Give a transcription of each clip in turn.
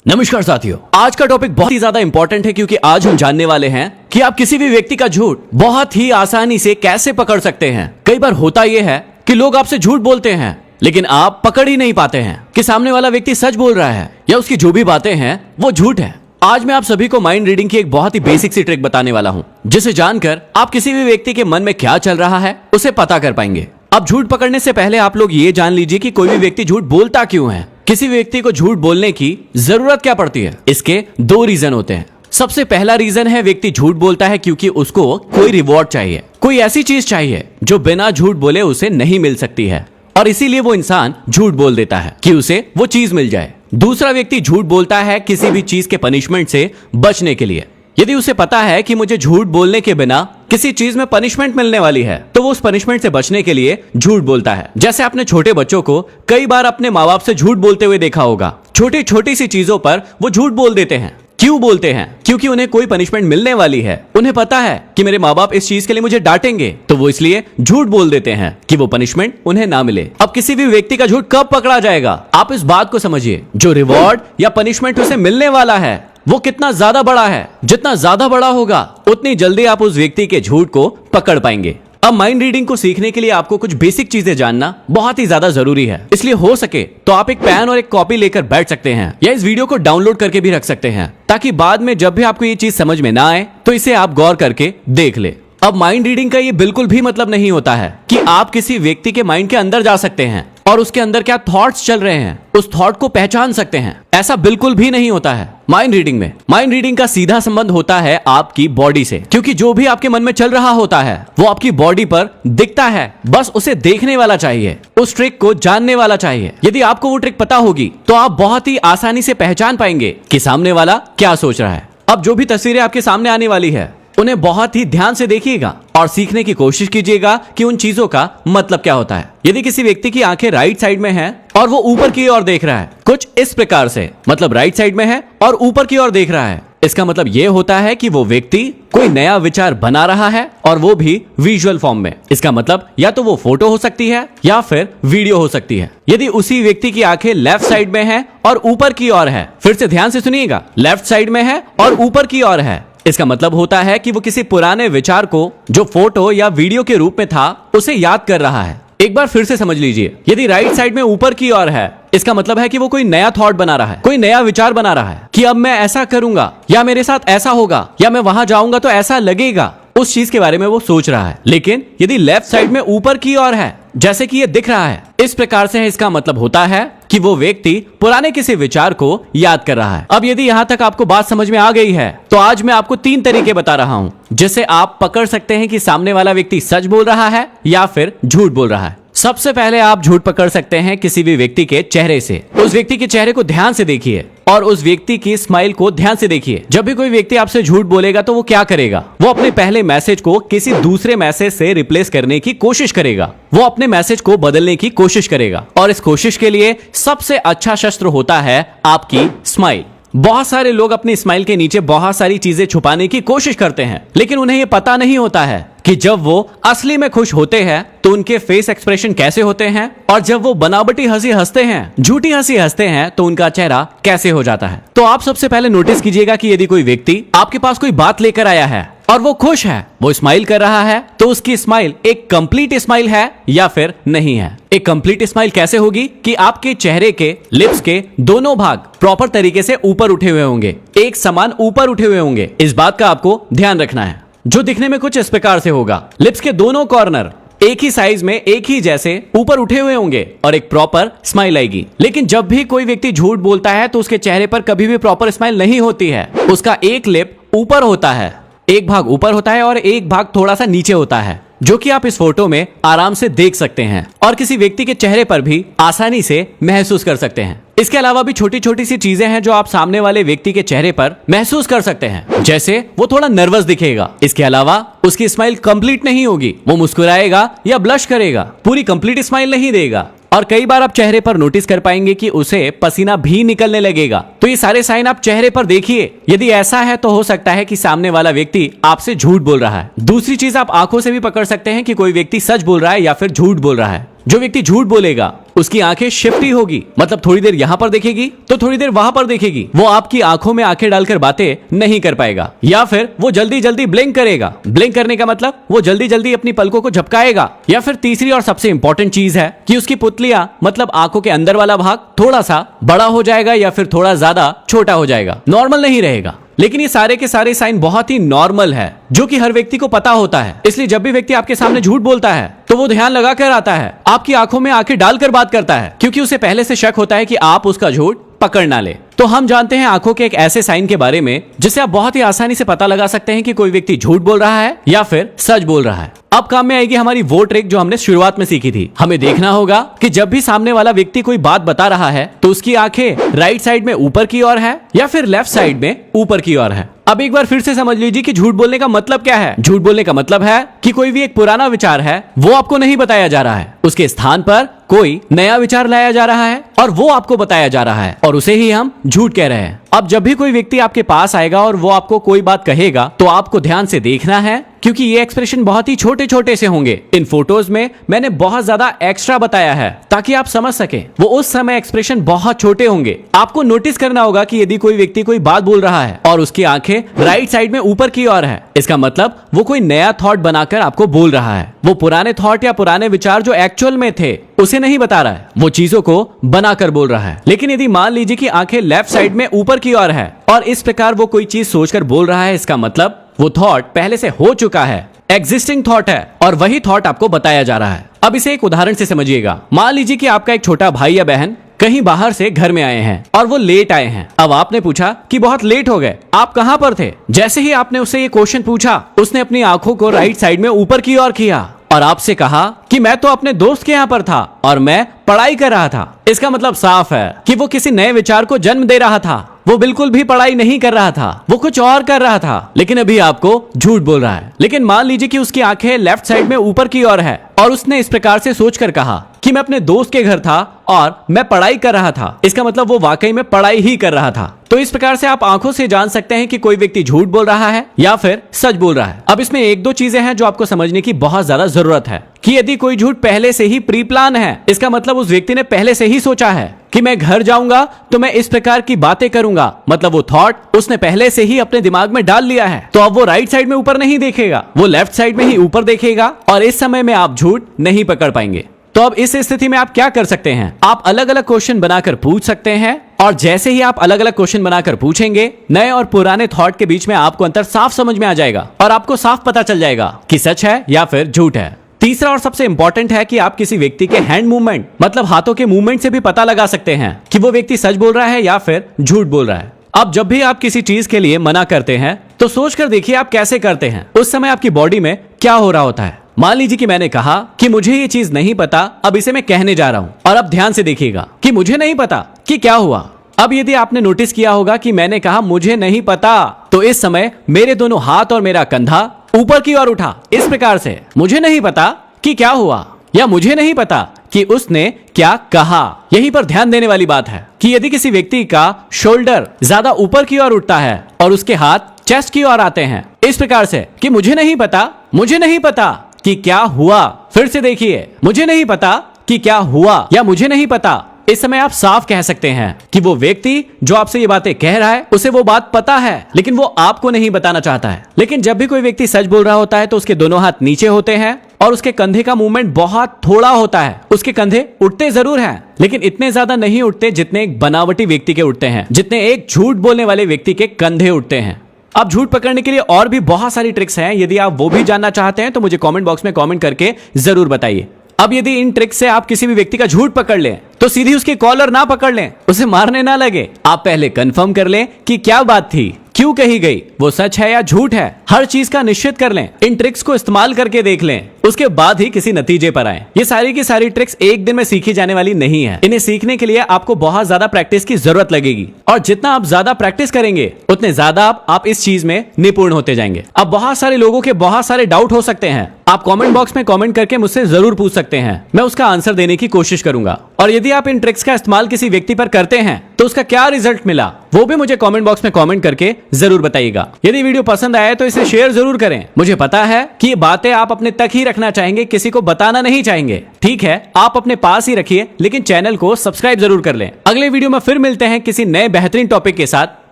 नमस्कार साथियों, आज का टॉपिक बहुत ही ज्यादा इंपॉर्टेंट है क्योंकि आज हम जानने वाले हैं कि आप किसी भी व्यक्ति का झूठ बहुत ही आसानी से कैसे पकड़ सकते हैं। कई बार होता यह है कि लोग आपसे झूठ बोलते हैं लेकिन आप पकड़ ही नहीं पाते हैं कि सामने वाला व्यक्ति सच बोल रहा है या उसकी जो भी बातें हैं वो झूठ है। आज मैं आप सभी को माइंड रीडिंग की एक बहुत ही बेसिक सी ट्रिक बताने वाला हूं, जिसे जानकर आप किसी भी व्यक्ति के मन में क्या चल रहा है उसे पता कर पाएंगे। अब झूठ पकड़ने से पहले आप लोग ये जान लीजिए कि कोई भी व्यक्ति झूठ बोलता क्यों है। किसी व्यक्ति को झूठ बोलने की जरूरत क्या पड़ती है? इसके दो रीजन होते हैं। सबसे पहला रीजन है व्यक्ति झूठ बोलता है क्योंकि उसको कोई रिवॉर्ड चाहिए, कोई ऐसी चीज चाहिए जो बिना झूठ बोले उसे नहीं मिल सकती है और इसीलिए वो इंसान झूठ बोल देता है कि उसे वो चीज मिल जाए। दूसरा व्यक्ति झूठ बोलता है किसी भी चीज के पनिशमेंट से बचने के लिए। यदि उसे पता है कि मुझे झूठ बोलने के बिना किसी चीज में पनिशमेंट मिलने वाली है तो वो उस पनिशमेंट से बचने के लिए झूठ बोलता है। जैसे आपने छोटे बच्चों को कई बार अपने माँ बाप से झूठ बोलते हुए देखा होगा। छोटी छोटी सी चीजों पर वो झूठ बोल देते हैं। क्यों बोलते हैं? क्योंकि उन्हें कोई पनिशमेंट मिलने वाली है। उन्हें पता है कि मेरे माँ बाप इस चीज के लिए मुझे डांटेंगे, तो वो इसलिए झूठ बोल देते हैं कि वो पनिशमेंट उन्हें ना मिले। अब किसी भी व्यक्ति का झूठ कब पकड़ा जाएगा? आप इस बात को समझिए, जो रिवॉर्ड या पनिशमेंट उसे मिलने वाला है वो कितना ज्यादा बड़ा है। जितना ज्यादा बड़ा होगा उतनी जल्दी आप उस व्यक्ति के झूठ को पकड़ पाएंगे। अब माइंड रीडिंग को सीखने के लिए आपको कुछ बेसिक चीजें जानना बहुत ही ज्यादा जरूरी है। इसलिए हो सके तो आप एक पेन और एक कॉपी लेकर बैठ सकते हैं या इस वीडियो को डाउनलोड करके भी रख सकते हैं, ताकि बाद में जब भी आपको ये चीज समझ में ना आए तो इसे आप गौर करके देख ले। अब माइंड रीडिंग का ये बिल्कुल भी मतलब नहीं होता है कि आप किसी व्यक्ति के माइंड के अंदर जा सकते हैं और उसके अंदर क्या थॉट्स चल रहे हैं उस थॉट को पहचान सकते हैं। ऐसा बिल्कुल भी नहीं होता है माइंड रीडिंग में। माइंड रीडिंग का सीधा संबंध होता है आपकी बॉडी से, क्योंकि जो भी आपके मन में चल रहा होता है वो आपकी बॉडी पर दिखता है। बस उसे देखने वाला चाहिए, उस ट्रिक को जानने वाला चाहिए। यदि आपको वो ट्रिक पता होगी तो आप बहुत ही आसानी से पहचान पाएंगे कि सामने वाला क्या सोच रहा है। अब जो भी तस्वीरें आपके सामने आने वाली है उन्हें बहुत ही ध्यान से देखिएगा और सीखने की कोशिश कीजिएगा कि उन चीजों का मतलब क्या होता है। यदि किसी व्यक्ति की आंखें राइट साइड में हैं और वो ऊपर की ओर देख रहा है कुछ इस प्रकार से, मतलब राइट साइड में है और ऊपर की ओर देख रहा है, इसका मतलब ये होता है कि वो व्यक्ति कोई नया विचार बना रहा है और वो भी विजुअल फॉर्म में। इसका मतलब या तो वो फोटो हो सकती है या फिर वीडियो हो सकती है। यदि उसी व्यक्ति की आंखें लेफ्ट साइड में है और ऊपर की ओर है, फिर से ध्यान से सुनिएगा, लेफ्ट साइड में है और ऊपर की ओर है, इसका मतलब होता है कि वो किसी पुराने विचार को जो फोटो या वीडियो के रूप में था उसे याद कर रहा है। एक बार फिर से समझ लीजिए, यदि राइट साइड में ऊपर की ओर है इसका मतलब है कि वो कोई नया थॉट बना रहा है, कोई नया विचार बना रहा है कि अब मैं ऐसा करूंगा या मेरे साथ ऐसा होगा या मैं वहां जाऊंगा तो ऐसा लगेगा। उस चीज के बारे में वो सोच रहा है। लेकिन यदि लेफ्ट साइड में ऊपर की ओर है, जैसे कि ये दिख रहा है इस प्रकार से है, इसका मतलब होता है कि वो व्यक्ति पुराने किसी विचार को याद कर रहा है। अब यदि यहाँ तक आपको बात समझ में आ गई है तो आज मैं आपको 3 तरीके बता रहा हूँ जिससे आप पकड़ सकते हैं कि सामने वाला व्यक्ति सच बोल रहा है या फिर झूठ बोल रहा है। सबसे पहले आप झूठ पकड़ सकते हैं किसी भी व्यक्ति के चेहरे से। उस व्यक्ति के चेहरे को ध्यान से देखिए और उस व्यक्ति की स्माइल को ध्यान से देखिए। जब भी कोई व्यक्ति आपसे झूठ बोलेगा तो वो क्या करेगा? वो अपने पहले मैसेज को किसी दूसरे मैसेज से रिप्लेस करने की कोशिश करेगा। वो अपने मैसेज को बदलने की कोशिश करेगा और इस कोशिश के लिए सबसे अच्छा शस्त्र होता है आपकी स्माइल। बहुत सारे लोग अपनी स्माइल के नीचे बहुत सारी चीजें छुपाने की कोशिश करते हैं, लेकिन उन्हें यह पता नहीं होता है कि जब वो असली में खुश होते हैं तो उनके फेस एक्सप्रेशन कैसे होते हैं और जब वो बनावटी हंसी हंसते हैं, झूठी हंसी हंसते हैं तो उनका चेहरा कैसे हो जाता है। तो आप सबसे पहले नोटिस कीजिएगा कि यदि कोई व्यक्ति आपके पास कोई बात लेकर आया है और वो खुश है, वो स्माइल कर रहा है, तो उसकी स्माइल एक कंप्लीट स्माइल है या फिर नहीं है। एक कंप्लीट स्माइल कैसे होगी कि आपके चेहरे के लिप्स के दोनों भाग प्रॉपर तरीके से ऊपर उठे हुए होंगे, एक समान ऊपर उठे हुए होंगे। इस बात का आपको ध्यान रखना है, जो दिखने में कुछ इस प्रकार से होगा। लिप्स के दोनों कॉर्नर एक ही साइज में एक ही जैसे ऊपर उठे हुए होंगे और एक प्रॉपर स्माइल आएगी। लेकिन जब भी कोई व्यक्ति झूठ बोलता है तो उसके चेहरे पर कभी भी प्रॉपर स्माइल नहीं होती है। उसका एक लिप ऊपर होता है, एक भाग ऊपर होता है और एक भाग थोड़ा सा नीचे होता है, जो कि आप इस फोटो में आराम से देख सकते हैं और किसी व्यक्ति के चेहरे पर भी आसानी से महसूस कर सकते हैं। इसके अलावा भी छोटी छोटी सी चीजें हैं जो आप सामने वाले व्यक्ति के चेहरे पर महसूस कर सकते हैं, जैसे वो थोड़ा नर्वस दिखेगा। इसके अलावा उसकी स्माइल कंप्लीट नहीं होगी, वो मुस्कुराएगा या ब्लश करेगा, पूरी कंप्लीट स्माइल नहीं देगा। और कई बार आप चेहरे पर नोटिस कर पाएंगे कि उसे पसीना भी निकलने लगेगा। तो ये सारे साइन आप चेहरे पर देखिए। यदि ऐसा है तो हो सकता है कि सामने वाला व्यक्ति आपसे झूठ बोल रहा है। दूसरी चीज आप आंखों से भी पकड़ सकते हैं कि कोई व्यक्ति सच बोल रहा है या फिर झूठ बोल रहा है। जो व्यक्ति झूठ बोलेगा उसकी आंखें शिफ्ट ही होगी, मतलब थोड़ी देर यहां पर देखेगी तो थोड़ी देर वहां पर देखेगी। वो आपकी आंखों में आंखें डालकर बातें नहीं कर पाएगा, या फिर वो जल्दी जल्दी ब्लिंक करेगा। ब्लिंक करने का मतलब वो जल्दी जल्दी अपनी पलकों को झपकाएगा। या फिर तीसरी और सबसे इंपॉर्टेंट चीज है कि उसकी पुतलियां मतलब आंखों के अंदर वाला भाग थोड़ा सा बड़ा हो जाएगा या फिर थोड़ा ज्यादा छोटा हो जाएगा, नॉर्मल नहीं रहेगा। लेकिन ये सारे के सारे साइन बहुत ही नॉर्मल है, जो कि हर व्यक्ति को पता होता है। इसलिए जब भी व्यक्ति आपके सामने झूठ बोलता है तो वो ध्यान लगा कर आता है, आपकी आंखों में आंखें डालकर बात करता है, क्योंकि उसे पहले से शक होता है कि आप उसका झूठ पकड़ ना ले। तो हम जानते हैं आंखों के एक ऐसे साइन के बारे में जिससे आप बहुत ही आसानी से पता लगा सकते हैं कि कोई व्यक्ति झूठ बोल रहा है या फिर सच बोल रहा है। अब काम में आएगी हमारी वो ट्रिक जो हमने शुरुआत में सीखी थी। हमें देखना होगा कि जब भी सामने वाला व्यक्ति कोई बात बता रहा है तो उसकी आंखें राइट साइड में ऊपर की ओर है या फिर लेफ्ट साइड में ऊपर की ओर है। अब एक बार फिर से समझ लीजिए कि झूठ बोलने का मतलब क्या है। झूठ बोलने का मतलब है कि कोई भी एक पुराना विचार है वो आपको नहीं बताया जा रहा है, उसके स्थान पर कोई नया विचार लाया जा रहा है और वो आपको बताया जा रहा है, और उसे ही हम झूठ कह रहे हैं। अब जब भी कोई व्यक्ति आपके पास आएगा और वो आपको कोई बात कहेगा तो आपको ध्यान से देखना है, क्योंकि ये एक्सप्रेशन बहुत ही छोटे छोटे से होंगे। इन फोटोज में मैंने बहुत ज्यादा एक्स्ट्रा बताया है ताकि आप समझ सके। वो उस समय एक्सप्रेशन बहुत छोटे होंगे। आपको नोटिस करना होगा कि यदि कोई व्यक्ति कोई बात बोल रहा है और उसकी आंखें राइट साइड में ऊपर की ओर है, इसका मतलब वो कोई नया थॉट बनाकर आपको बोल रहा है। वो पुराने थॉट या पुराने विचार जो एक्चुअल में थे उसे नहीं बता रहा है, वो चीजों को बनाकर बोल रहा है। लेकिन यदि मान लीजिए कि आंखें लेफ्ट साइड में ऊपर की ओर है और इस प्रकार वो कोई चीज सोचकर बोल रहा है, इसका मतलब वो थॉट पहले से हो चुका है, एग्जिस्टिंग थॉट है, और वही थॉट आपको बताया जा रहा है। अब इसे एक उदाहरण से समझिएगा। मान लीजिए कि आपका एक छोटा भाई या बहन कहीं बाहर से घर में आए हैं और वो लेट आए हैं। अब आपने पूछा कि बहुत लेट हो गए, आप कहां पर थे? जैसे ही आपने उससे ये क्वेश्चन पूछा, उसने अपनी आंखों को राइट साइड में ऊपर की ओर किया और आपसे कहा कि मैं तो अपने दोस्त के यहाँ पर था और मैं पढ़ाई कर रहा था। इसका मतलब साफ है कि वो किसी नए विचार को जन्म दे रहा था। वो बिल्कुल भी पढ़ाई नहीं कर रहा था, वो कुछ और कर रहा था, लेकिन अभी आपको झूठ बोल रहा है। लेकिन मान लीजिए कि उसकी आंखें लेफ्ट साइड में ऊपर की ओर है और उसने इस प्रकार से सोचकर कहा कि मैं अपने दोस्त के घर था और मैं पढ़ाई कर रहा था। इसका मतलब वो वाकई में पढ़ाई ही कर रहा था। तो इस प्रकार से आप आंखों से जान सकते हैं कि कोई व्यक्ति झूठ बोल रहा है या फिर सच बोल रहा है। अब इसमें एक दो चीजें हैं जो आपको समझने की बहुत ज्यादा जरूरत है कि यदि कोई झूठ पहले से ही प्री प्लान है, इसका मतलब उस व्यक्ति ने पहले से ही सोचा है कि मैं घर जाऊंगा तो मैं इस प्रकार की बातें करूंगा, मतलब वो थॉट उसने पहले से ही अपने दिमाग में डाल लिया है। तो अब वो राइट साइड में ऊपर नहीं देखेगा, वो लेफ्ट साइड में ही ऊपर देखेगा और इस समय में आप झूठ नहीं पकड़ पाएंगे। तो अब इस स्थिति में आप क्या कर सकते हैं? आप अलग अलग क्वेश्चन बनाकर पूछ सकते हैं, और जैसे ही आप अलग अलग क्वेश्चन बनाकर पूछेंगे, नए और पुराने थॉट के बीच में आपको अंतर साफ समझ में आ जाएगा और आपको साफ पता चल जाएगा कि सच है या फिर झूठ है। तीसरा और सबसे इंपॉर्टेंट है कि आप किसी व्यक्ति के हैंड मूवमेंट, मतलब हाथों के मूवमेंट से भी पता लगा सकते हैं कि वो व्यक्ति सच बोल रहा है या फिर झूठ बोल रहा है। अब जब भी आप किसी चीज के लिए मना करते हैं तो सोचकर देखिए आप कैसे करते हैं। उस समय आपकी बॉडी में क्या हो रहा होता है। मान लीजिए कि मैंने कहा कि मुझे ये चीज नहीं पता, अब इसे मैं कहने जा रहा हूं, और अब ध्यान से देखिएगा कि मुझे नहीं पता कि क्या हुआ। अब यदि आपने नोटिस किया होगा कि मैंने कहा मुझे नहीं पता, तो इस समय मेरे दोनों हाथ और मेरा कंधा ऊपर की ओर उठा, इस प्रकार से। मुझे नहीं पता कि क्या हुआ, या मुझे नहीं पता कि उसने क्या कहा। यहीं पर ध्यान देने वाली बात है कि यदि किसी व्यक्ति का शोल्डर ज्यादा ऊपर की ओर उठता है और उसके हाथ चेस्ट की ओर आते हैं, इस प्रकार से कि मुझे नहीं पता कि क्या हुआ। फिर से देखिए, मुझे नहीं पता कि क्या हुआ या मुझे नहीं पता। इस समय आप साफ कह सकते हैं कि वो व्यक्ति जो आपसे ये बातें कह रहा है उसे वो बात पता है, लेकिन वो आपको नहीं बताना चाहता है। लेकिन जब भी कोई व्यक्ति सच बोल रहा होता है तो उसके दोनों हाथ नीचे होते हैं और उसके कंधे का मूवमेंट बहुत थोड़ा होता है। उसके कंधे उठते जरूर हैं, लेकिन इतने ज्यादा नहीं उठते जितने एक बनावटी व्यक्ति के उठते हैं, जितने एक झूठ बोलने वाले व्यक्ति के कंधे उठते हैं। अब झूठ पकड़ने के लिए और भी बहुत सारी ट्रिक्स हैं। यदि आप वो भी जानना चाहते हैं तो मुझे कमेंट बॉक्स में कमेंट करके जरूर बताइए। अब यदि इन ट्रिक्स से आप किसी भी व्यक्ति का झूठ पकड़ लें तो सीधी उसकी कॉलर ना पकड़ लें, उसे मारने ना लगे। आप पहले कंफर्म कर लें कि क्या बात थी, क्यों कही गई, वो सच है या झूठ है। हर चीज का निश्चित कर लें, इन ट्रिक्स को इस्तेमाल करके देख लें, उसके बाद ही किसी नतीजे पर आए। ये सारी की सारी ट्रिक्स एक दिन में सीखी जाने वाली नहीं है। इन्हें सीखने के लिए आपको बहुत ज्यादा प्रैक्टिस की जरूरत लगेगी, और जितना आप ज्यादा प्रैक्टिस करेंगे उतने ज्यादा आप इस चीज में निपुण होते जाएंगे। अब बहुत सारे लोगों के बहुत सारे डाउट हो सकते हैं, आप कमेंट बॉक्स में कमेंट करके मुझसे जरूर पूछ सकते हैं, मैं उसका आंसर देने की कोशिश करूंगा। और यदि आप इन ट्रिक्स का इस्तेमाल किसी व्यक्ति पर करते हैं तो उसका क्या रिजल्ट मिला वो भी मुझे कमेंट बॉक्स में कमेंट करके जरूर बताइएगा। यदि वीडियो पसंद आया तो इसे इसे शेयर जरूर करें। मुझे पता है कि ये बातें आप अपने तक ही रखना चाहेंगे, किसी को बताना नहीं चाहेंगे। ठीक है, आप अपने पास ही रखिए, लेकिन चैनल को सब्सक्राइब जरूर कर लें। अगले वीडियो में फिर मिलते हैं किसी नए बेहतरीन टॉपिक के साथ।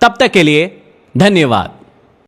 तब तक के लिए धन्यवाद।